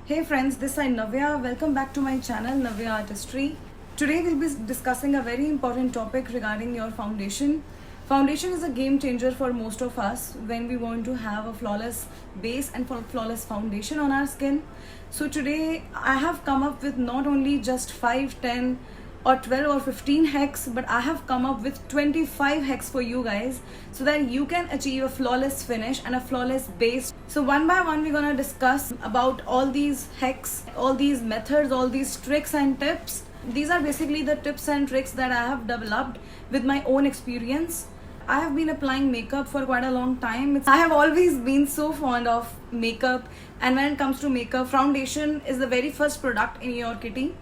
Hey friends, this is Navya. Welcome back to my channel Navya Artistry. Today we'll be discussing a very important topic regarding your foundation. Foundation is a game changer for most of us when we want to have a flawless base and flawless foundation on our skin. So today I have come up with not only just 5, 10 or 12 or 15 hacks, but I have come up with 25 hacks for you guys so that you can achieve a flawless finish and a flawless base. So one by one we're gonna discuss about all these hacks, all these methods, all these tricks and tips. These are basically the tips and tricks that I have developed with my own experience. I have been applying makeup for quite a long time. I have always been so fond of makeup, and when it comes to makeup, foundation is the very first product in your kitty.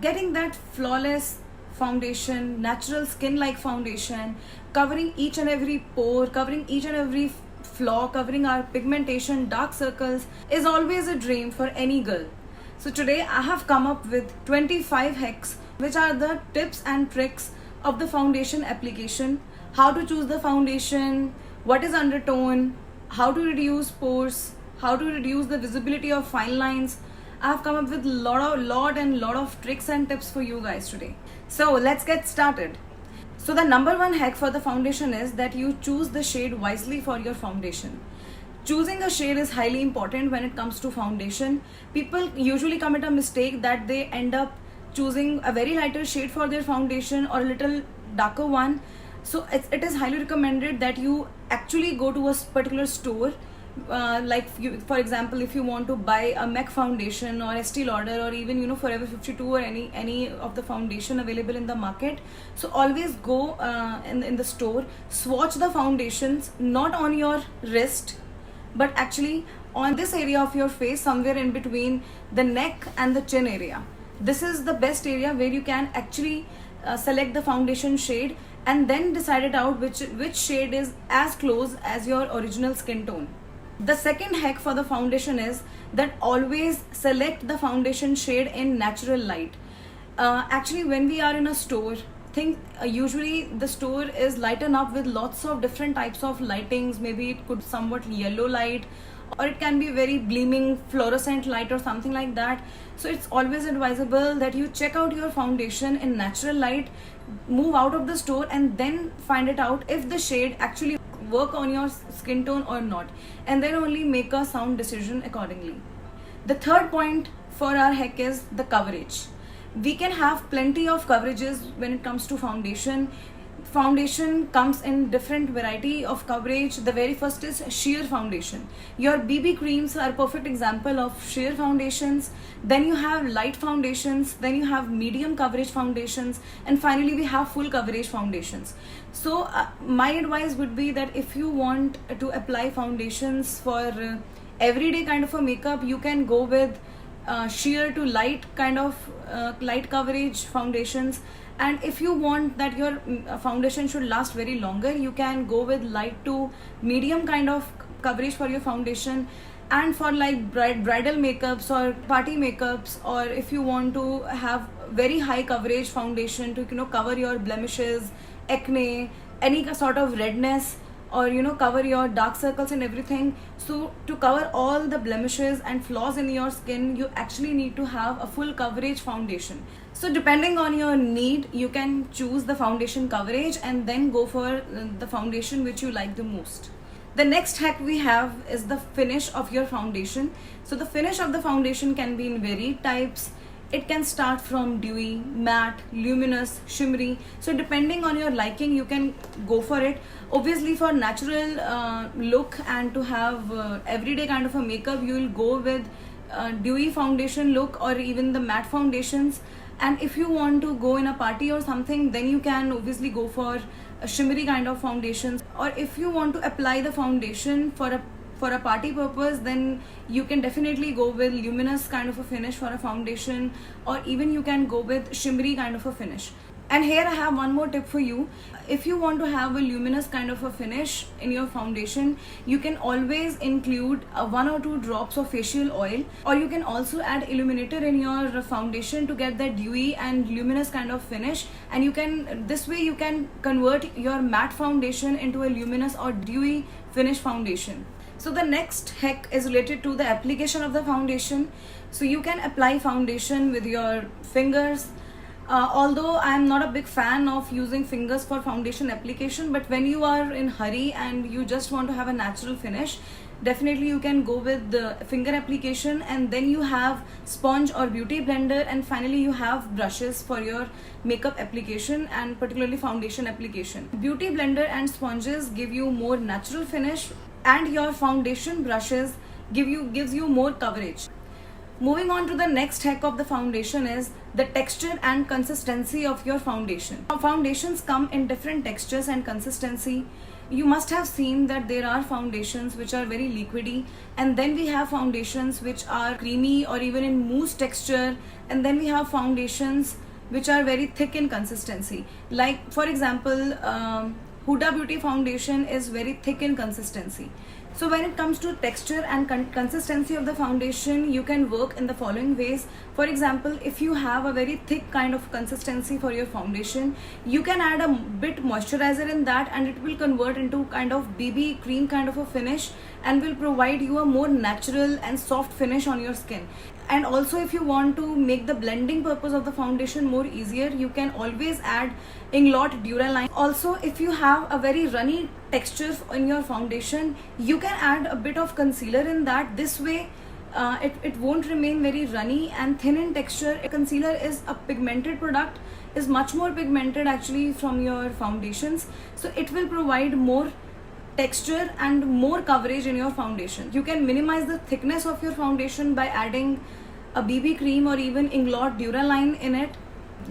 Getting that flawless foundation, natural skin like foundation, covering each and every pore, covering each and every flaw, covering our pigmentation, dark circles is always a dream for any girl. So today I have come up with 25 hacks which are the tips and tricks of the foundation application, how to choose the foundation, what is undertone, how to reduce pores, how to reduce the visibility of fine lines. I have come up with lot of tricks and tips for you guys today. So let's get started. So the number one hack for the foundation is that you choose the shade wisely for your foundation. Choosing a shade is highly important when it comes to foundation. People usually commit a mistake that they end up choosing a very lighter shade for their foundation or a little darker one. So it is highly recommended that you actually go to a particular store, for example, if you want to buy a MAC foundation or Estee Lauder or even Forever 52 or any of the foundation available in the market. So always go in the store, swatch the foundations not on your wrist but actually on this area of your face, somewhere in between the neck and the chin area. This is the best area where you can actually select the foundation shade and then decide it out which shade is as close as your original skin tone. The second hack for the foundation is that always select the foundation shade in natural light. Actually, when we are in a store, usually the store is lightened up with lots of different types of lightings. Maybe it could somewhat yellow light, or it can be very gleaming fluorescent light or something like that. So it's always advisable that you check out your foundation in natural light, move out of the store, and then find it out if the shade actually work on your skin tone or not, and then only make a sound decision accordingly. The third point for our hack is the coverage. We can have plenty of coverages when it comes to foundation. Foundation comes in different variety of coverage. The very first is sheer foundation. Your BB creams are a perfect example of sheer foundations. Then you have light foundations, then you have medium coverage foundations, and finally we have full coverage foundations. So my advice would be that if you want to apply foundations for everyday kind of a makeup, you can go with sheer to light kind of light coverage foundations. And if you want that your foundation should last very longer, you can go with light to medium kind of coverage for your foundation. And for like bridal makeups or party makeups, or if you want to have very high coverage foundation to cover your blemishes, acne, any sort of redness, or cover your dark circles and everything. So to cover all the blemishes and flaws in your skin, you actually need to have a full coverage foundation. So depending on your need, you can choose the foundation coverage and then go for the foundation which you like the most. The next hack we have is the finish of your foundation. So the finish of the foundation can be in varied types. It can start from dewy, matte, luminous, shimmery. So depending on your liking, you can go for it. Obviously for natural look and to have everyday kind of a makeup, you will go with dewy foundation look or even the matte foundations. And if you want to go in a party or something, then you can obviously go for a shimmery kind of foundations. Or if you want to apply the foundation for a party purpose, then you can definitely go with luminous kind of a finish for a foundation, or even you can go with shimmery kind of a finish. And here I have one more tip for you. If you want to have a luminous kind of a finish in your foundation, you can always include 1 or 2 drops of facial oil, or you can also add illuminator in your foundation to get that dewy and luminous kind of finish. And this way you can convert your matte foundation into a luminous or dewy finish foundation. So the next hack is related to the application of the foundation. So you can apply foundation with your fingers. Although I am not a big fan of using fingers for foundation application, but when you are in hurry and you just want to have a natural finish, definitely you can go with the finger application, and then you have sponge or beauty blender, and finally you have brushes for your makeup application and particularly foundation application. Beauty blender and sponges give you more natural finish, and your foundation brushes gives you more coverage. Moving on to the next hack of the foundation is the texture and consistency of your foundation. Now, foundations come in different textures and consistency. You must have seen that there are foundations which are very liquidy, and then we have foundations which are creamy or even in mousse texture, and then we have foundations which are very thick in consistency. Like for example, Huda Beauty foundation is very thick in consistency. So when it comes to texture and consistency of the foundation, you can work in the following ways. For example, if you have a very thick kind of consistency for your foundation, you can add a bit moisturizer in that, and it will convert into kind of BB cream kind of a finish, and will provide you a more natural and soft finish on your skin. And also, if you want to make the blending purpose of the foundation more easier, you can always add Inglot Duraline. Also, if you have a very runny texture in your foundation, you can add a bit of concealer in that. This way it won't remain very runny and thin in texture. Concealer is a pigmented product, is much more pigmented actually from your foundations, so it will provide more texture and more coverage in your foundation. You can minimize the thickness of your foundation by adding a BB cream or even Inglot Duraline in it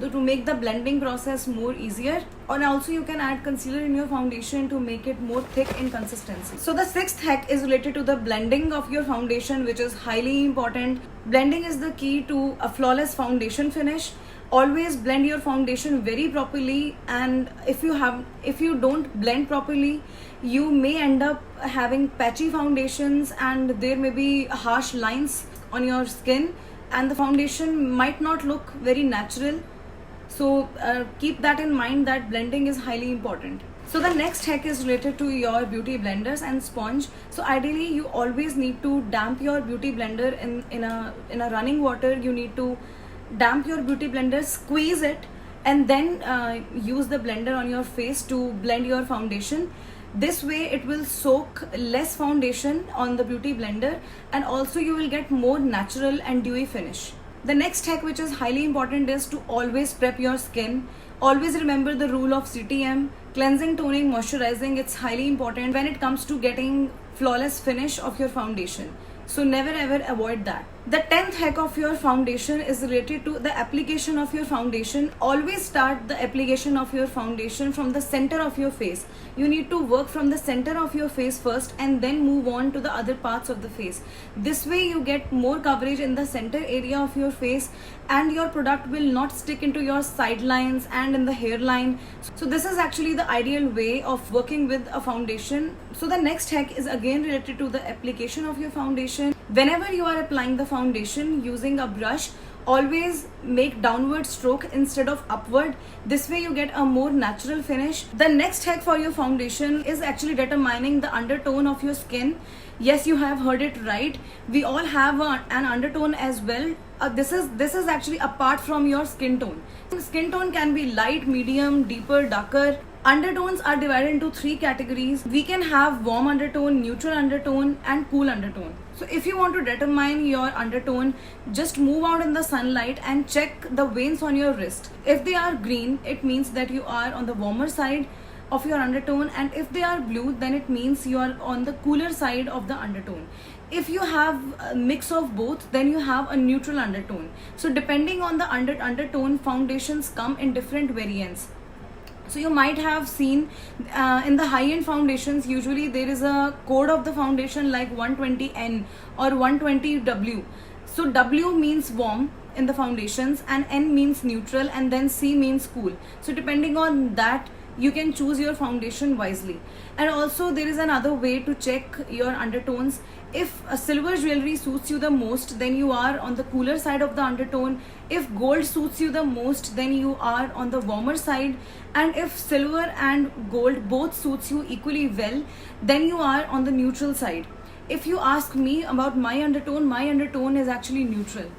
to make the blending process more easier. And also you can add concealer in your foundation to make it more thick in consistency. So the sixth hack is related to the blending of your foundation, which is highly important. Blending is the key to a flawless foundation finish. Always blend your foundation very properly, and if you don't blend properly, you may end up having patchy foundations, and there may be harsh lines on your skin, and the foundation might not look very natural. So keep that in mind, that blending is highly important. So the next hack is related to your beauty blenders and sponge. So ideally you always need to damp your beauty blender in a running water. You need to damp your beauty blender, squeeze it, and then use the blender on your face to blend your foundation. This way it will soak less foundation on the beauty blender, and also you will get more natural and dewy finish. The next hack, which is highly important, is to always prep your skin. Always remember the rule of CTM: cleansing, toning, moisturizing. It's highly important when it comes to getting flawless finish of your foundation. So never ever avoid that. The 10th hack of your foundation is related to the application of your foundation. Always start the application of your foundation from the center of your face. You need to work from the center of your face first, and then move on to the other parts of the face. This way you get more coverage in the center area of your face, and your product will not stick into your sidelines and in the hairline. So this is actually the ideal way of working with a foundation. So the next hack is again related to the application of your foundation. Whenever you are applying the foundation using a brush, always make downward stroke instead of upward. This way you get a more natural finish. The next hack for your foundation is actually determining the undertone of your skin. Yes, you have heard it right. We all have an undertone as well. This is actually apart from your skin tone. Skin tone can be light, medium, deeper, darker. Undertones are divided into 3 categories. We can have warm undertone, neutral undertone, and cool undertone. So if you want to determine your undertone, just move out in the sunlight and check the veins on your wrist. If they are green, it means that you are on the warmer side of your undertone, and if they are blue, then it means you are on the cooler side of the undertone. If you have a mix of both, then you have a neutral undertone. So depending on the undertone, foundations come in different variants. So you might have seen in the high-end foundations, usually there is a code of the foundation like 120N or 120W. So W means warm in the foundations, and N means neutral, and then C means cool. So depending on that, you can choose your foundation wisely. And also there is another way to check your undertones. If a silver jewelry suits you the most, then you are on the cooler side of the undertone. If gold suits you the most, then you are on the warmer side. And if silver and gold both suits you equally well, then you are on the neutral side. If you ask me about my undertone is actually neutral.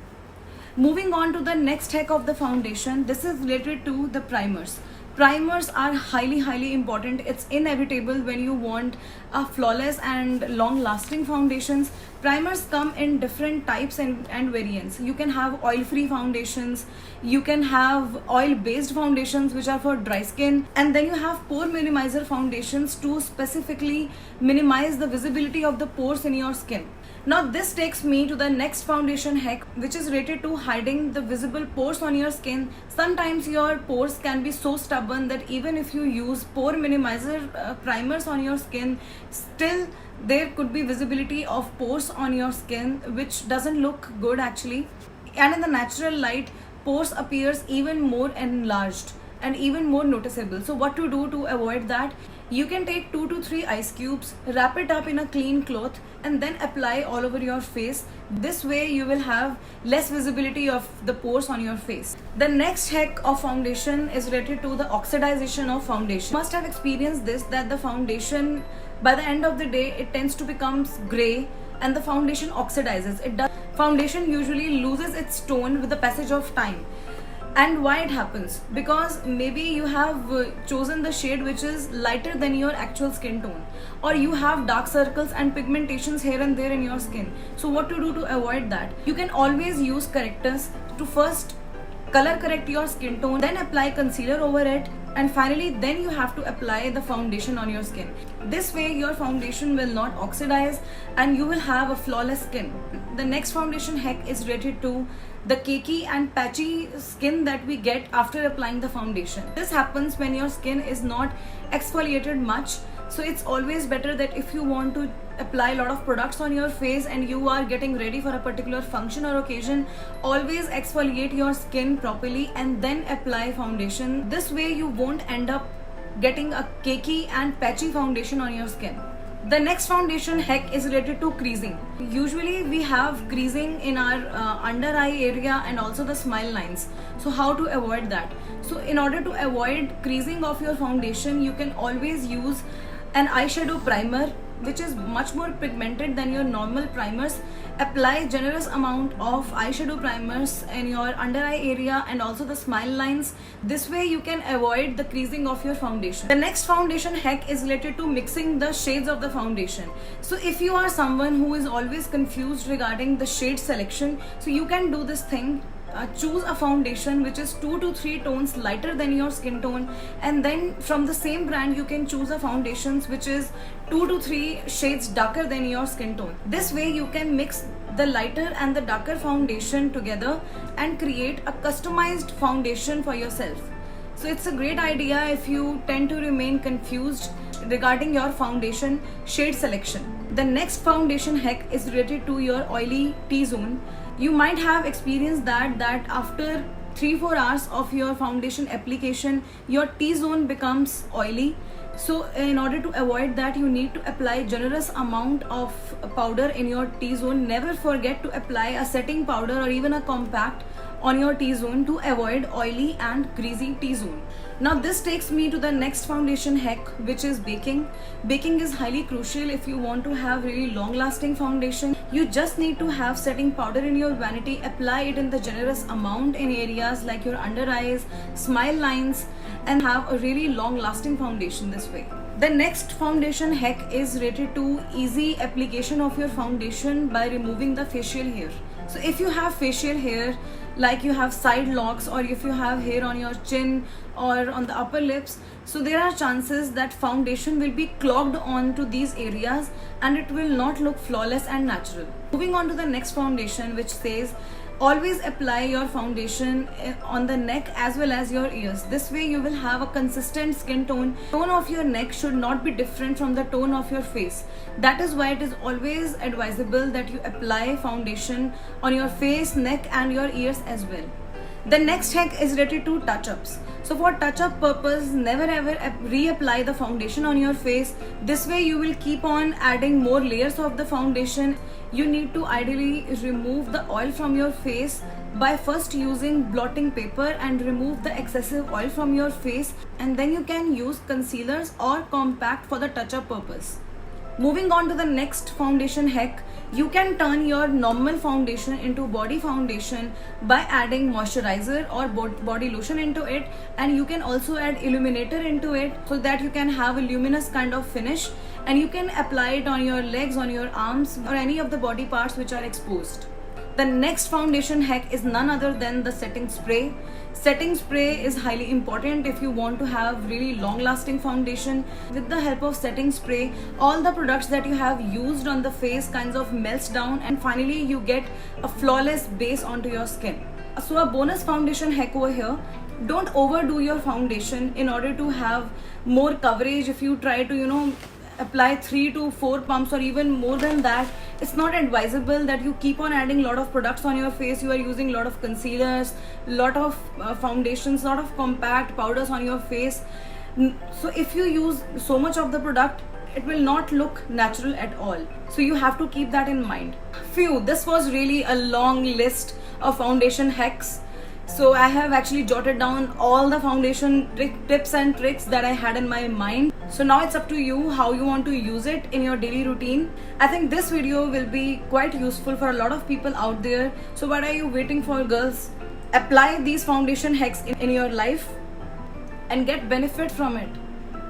Moving on to the next hack of the foundation, this is related to the primers. Primers are highly important. It's inevitable when you want a flawless and long lasting foundations. Primers come in different types and variants. You can have oil free foundations, you can have oil based foundations which are for dry skin, and then you have pore minimizer foundations to specifically minimize the visibility of the pores in your skin. Now this takes me to the next foundation hack, which is related to hiding the visible pores on your skin. Sometimes your pores can be so stubborn that even if you use pore minimizer primers on your skin, still there could be visibility of pores on your skin, which doesn't look good actually. And in the natural light, pores appears even more enlarged and even more noticeable. So what to do to avoid that? You can take 2 to 3 ice cubes, wrap it up in a clean cloth, and then apply all over your face. This way you will have less visibility of the pores on your face. The next hack of foundation is related to the oxidization of foundation. You must have experienced this, that the foundation, by the end of the day, it tends to become gray and the foundation oxidizes. Foundation usually loses its tone with the passage of time. And why it happens? Because maybe you have chosen the shade which is lighter than your actual skin tone, or you have dark circles and pigmentations here and there in your skin. So what to do to avoid that? You can always use correctors to first color correct your skin tone, then apply concealer over it, and finally then you have to apply the foundation on your skin. This way your foundation will not oxidize and you will have a flawless skin. The next foundation hack is related to the cakey and patchy skin that we get after applying the foundation. This happens when your skin is not exfoliated much. So it's always better that if you want to apply a lot of products on your face and you are getting ready for a particular function or occasion, always exfoliate your skin properly and then apply foundation. This way you won't end up getting a cakey and patchy foundation on your skin. The next foundation hack is related to creasing. Usually we have creasing in our under eye area and also the smile lines. So how to avoid that? So in order to avoid creasing of your foundation, you can always use an eyeshadow primer which is much more pigmented than your normal primers. Apply generous amount of eyeshadow primers in your under eye area and also the smile lines. This way you can avoid the creasing of your foundation. The next foundation hack is related to mixing the shades of the foundation. So if you are someone who is always confused regarding the shade selection, so you can do this thing. Choose a foundation which is 2 to 3 tones lighter than your skin tone, and then from the same brand you can choose a foundations which is 2 to 3 shades darker than your skin tone. This way you can mix the lighter and the darker foundation together and create a customized foundation for yourself. So it's a great idea if you tend to remain confused regarding your foundation shade selection. The next foundation hack is related to your oily T-zone. You might have experienced that after 3-4 hours of your foundation application, your T-zone becomes oily. So in order to avoid that, you need to apply generous amount of powder in your T-zone. Never forget to apply a setting powder or even a compact on your T-zone to avoid oily and greasy T-zone. Now this takes me to the next foundation hack, which is baking. Baking is highly crucial if you want to have really long lasting foundation. You just need to have setting powder in your vanity, apply it in the generous amount in areas like your under eyes, smile lines, and have a really long lasting foundation this way. The next foundation hack is related to easy application of your foundation by removing the facial hair. So if you have facial hair, like you have side locks, or if you have hair on your chin or on the upper lips, so there are chances that foundation will be clogged onto these areas and it will not look flawless and natural. Moving on to the next foundation, which says always apply your foundation on the neck as well as your ears. This way you will have a consistent skin tone. Tone of your neck should not be different from the tone of your face. That is why it is always advisable that you apply foundation on your face, neck and your ears as well. The next hack is related to touch-ups. So for touch-up purpose, never ever reapply the foundation on your face. This way you will keep on adding more layers of the foundation. You need to ideally remove the oil from your face by first using blotting paper and remove the excessive oil from your face, and then you can use concealers or compact for the touch-up purpose. Moving on to the next foundation hack, you can turn your normal foundation into body foundation by adding moisturizer or body lotion into it, and you can also add illuminator into it so that you can have a luminous kind of finish, and you can apply it on your legs, on your arms, or any of the body parts which are exposed. The next foundation hack is none other than the setting spray. Setting spray is highly important if you want to have really long lasting foundation. With the help of setting spray, all the products that you have used on the face kinds of melts down, and finally you get a flawless base onto your skin. So a bonus foundation hack over here: don't overdo your foundation in order to have more coverage. If you try to apply 3 to 4 pumps or even more than that, it's not advisable that you keep on adding a lot of products on your face. You are using a lot of concealers, lot of foundations, lot of compact powders on your face. So if you use so much of the product, it will not look natural at all. So you have to keep that in mind. This was really a long list of foundation hacks. So I have actually jotted down all the foundation tips and tricks that I had in my mind. So now it's up to you how you want to use it in your daily routine. I think this video will be quite useful for a lot of people out there. So what are you waiting for, girls? Apply these foundation hacks in your life and get benefit from it.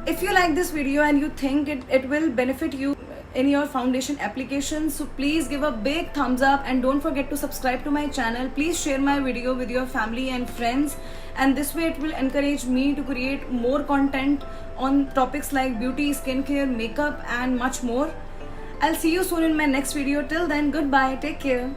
If you like this video and you think it will benefit you in your foundation application, so please give a big thumbs up and don't forget to subscribe to my channel. Please share my video with your family and friends, and this way it will encourage me to create more content on topics like beauty, skincare, makeup and much more. I'll see you soon in my next video. Till then, goodbye, take care.